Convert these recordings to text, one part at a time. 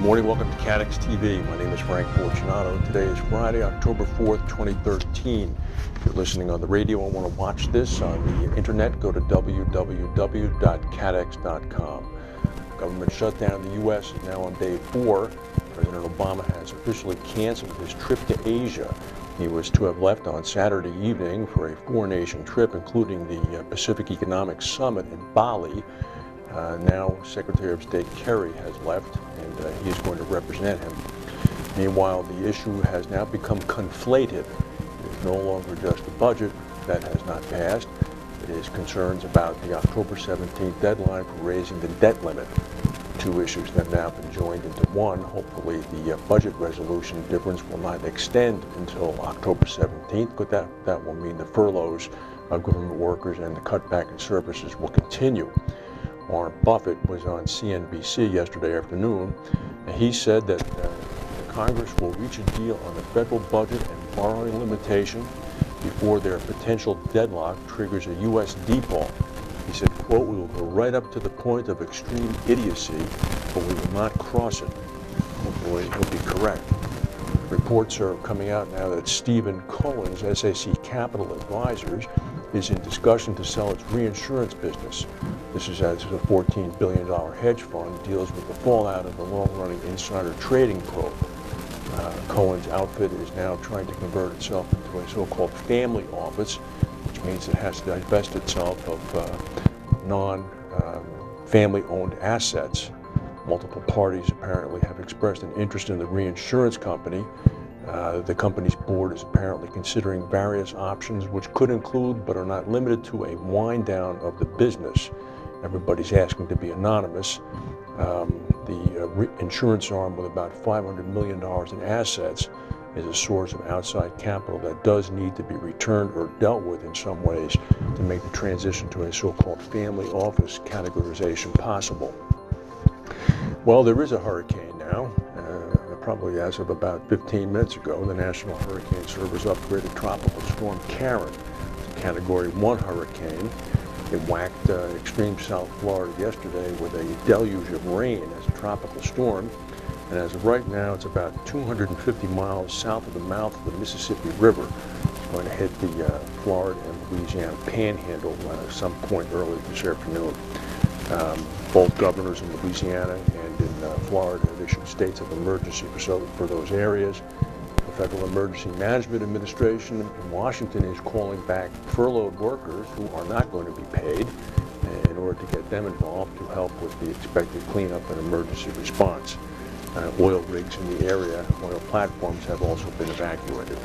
Morning, welcome to CATEX TV. My name is Frank Fortunato. Today is Friday, October 4th, 2013. If you're listening on the radio and want to watch this on the internet, go to www.catex.com. Government shutdown in the U.S. is now on day 4. President Obama has officially canceled his trip to Asia. He was to have left on Saturday evening for a 4-nation trip, including the Pacific Economic Summit in Bali. Now Secretary of State Kerry has left, and he is going to represent him. Meanwhile, the issue has now become conflated. It is no longer just a budget that has not passed. It is concerns about the October 17th deadline for raising the debt limit. Two issues that have now been joined into one. Hopefully the budget resolution difference will not extend until October 17th, but that will mean the furloughs of government workers and the cutback in services will continue. Warren Buffett was on CNBC yesterday afternoon, and he said that Congress will reach a deal on the federal budget and borrowing limitation before their potential deadlock triggers a U.S. default. He said, quote, "We will go right up to the point of extreme idiocy, but we will not cross it." Hopefully he'll be correct. Reports are coming out now that Stephen Cohen's SAC Capital Advisors is in discussion to sell its reinsurance business. This is as a $14 billion hedge fund deals with the fallout of the long-running insider trading probe. Cohen's outfit is now trying to convert itself into a so-called family office, which means it has to divest itself of non-family-owned assets. Multiple parties apparently have expressed an interest in the reinsurance company. The company's board is apparently considering various options, which could include, but are not limited to, a wind down of the business. Everybody's asking to be anonymous. The insurance arm, with about $500 million in assets, is a source of outside capital that does need to be returned or dealt with in some ways to make the transition to a so-called family office categorization possible. Well, there is a hurricane now. Probably as of about 15 minutes ago, the National Hurricane Service upgraded Tropical Storm Karen to Category 1 hurricane. It whacked extreme South Florida yesterday with a deluge of rain as a tropical storm. And as of right now, it's about 250 miles south of the mouth of the Mississippi River. It's going to hit the Florida and Louisiana panhandle at some point early this afternoon. Both governors in Louisiana and in Florida have issued states of emergency for those areas. The Federal Emergency Management Administration in Washington is calling back furloughed workers who are not going to be paid in order to get them involved to help with the expected cleanup and emergency response. Oil rigs in the area, oil platforms, have also been evacuated.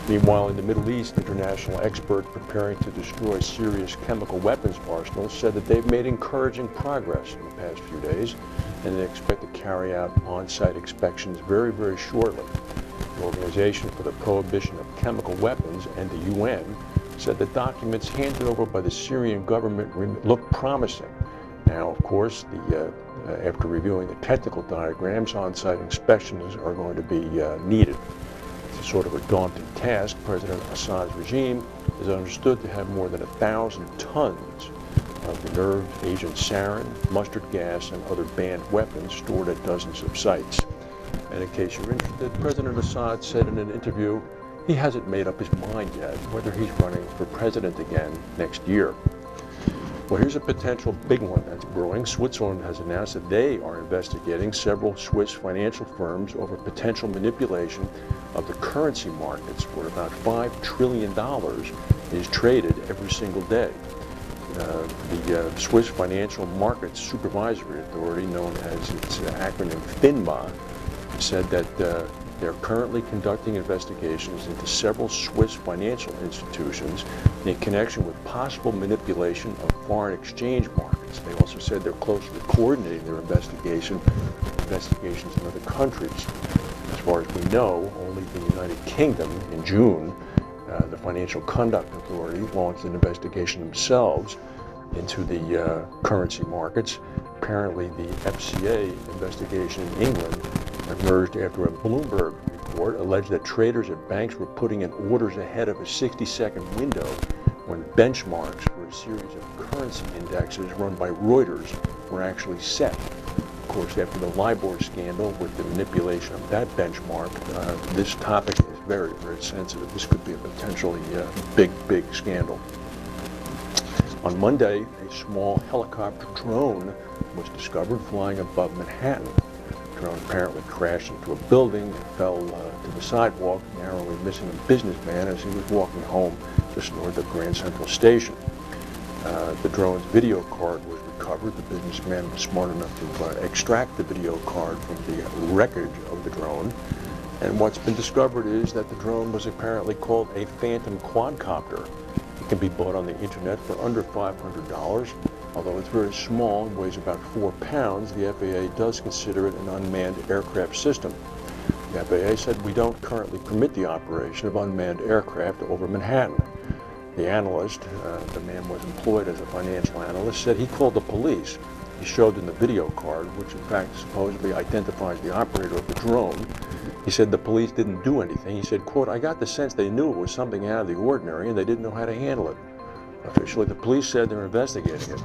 Meanwhile, in the Middle East, international experts preparing to destroy Syria's chemical weapons arsenal said that they've made encouraging progress in the past few days, and they expect to carry out on-site inspections very, very shortly. The Organization for the Prohibition of Chemical Weapons and the UN said the documents handed over by the Syrian government look promising. Now, of course, after reviewing the technical diagrams, on-site inspections are going to be needed. It's sort of a daunting task. President Assad's regime is understood to have more than 1,000 tons of the nerve agent sarin, mustard gas, and other banned weapons stored at dozens of sites. And in case you're interested, President Assad said in an interview he hasn't made up his mind yet whether he's running for president again next year. Well, here's a potential big one that's brewing. Switzerland has announced that they are investigating several Swiss financial firms over potential manipulation of the currency markets, where about $5 trillion is traded every single day. The Swiss Financial Markets Supervisory Authority, known as its acronym FINMA, said that they're currently conducting investigations into several Swiss financial institutions in connection with possible manipulation of foreign exchange markets. They also said they're closely coordinating their investigations in other countries. As far as we know, only the United Kingdom in June, the Financial Conduct Authority launched an investigation themselves into the currency markets. Apparently the FCA investigation in England emerged after a Bloomberg report alleged that traders at banks were putting in orders ahead of a 60-second window when benchmarks for a series of currency indexes run by Reuters were actually set. Of course, after the LIBOR scandal with the manipulation of that benchmark, this topic is very, very sensitive. This could be a potentially big scandal. On Monday, a small helicopter drone was discovered flying above Manhattan. The drone apparently crashed into a building and fell to the sidewalk, narrowly missing a businessman as he was walking home just north of Grand Central Station. The drone's video card was recovered. The businessman was smart enough to extract the video card from the wreckage of the drone. And what's been discovered is that the drone was apparently called a phantom quadcopter. It can be bought on the internet for under $500. Although it's very small and weighs about 4 pounds, the FAA does consider it an unmanned aircraft system. The FAA said we don't currently permit the operation of unmanned aircraft over Manhattan. The analyst, the man was employed as a financial analyst, said he called the police. He showed them the video card, which in fact supposedly identifies the operator of the drone. He said the police didn't do anything. He said, quote, "I got the sense they knew it was something out of the ordinary and they didn't know how to handle it." Officially, the police said they're investigating it.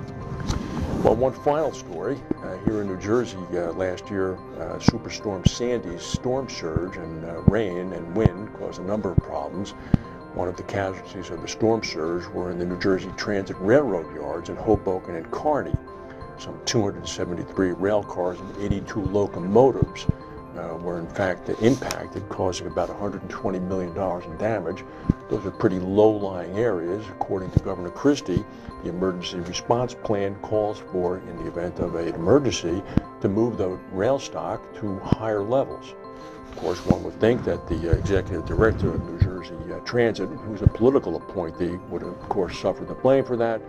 Well, one final story. Here in New Jersey last year, Superstorm Sandy's storm surge and rain and wind caused a number of problems. One of the casualties of the storm surge were in the New Jersey Transit Railroad yards in Hoboken and Kearny. Some 273 rail cars and 82 locomotives were in fact impacted, causing about $120 million in damage. Those are pretty low-lying areas. According to Governor Christie, the emergency response plan calls for, in the event of an emergency, to move the rail stock to higher levels. Of course, one would think that the executive director of New Jersey Transit, who's a political appointee, would of course suffer the blame for that.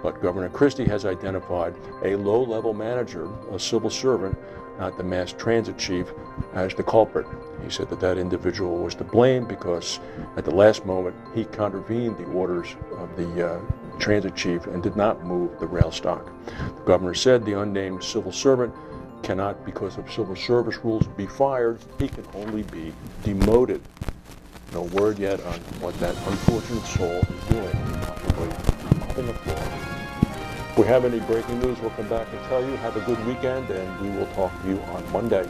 But Governor Christie has identified a low-level manager, a civil servant, not the mass transit chief, as the culprit. He said that that individual was to blame because at the last moment he contravened the orders of the transit chief and did not move the rail stock. The governor said the unnamed civil servant cannot, because of civil service rules, be fired. He can only be demoted. No word yet on what that unfortunate soul is doing, possibly mopping the floor. If we have any breaking news, we'll come back and tell you. Have a good weekend, and we will talk to you on Monday.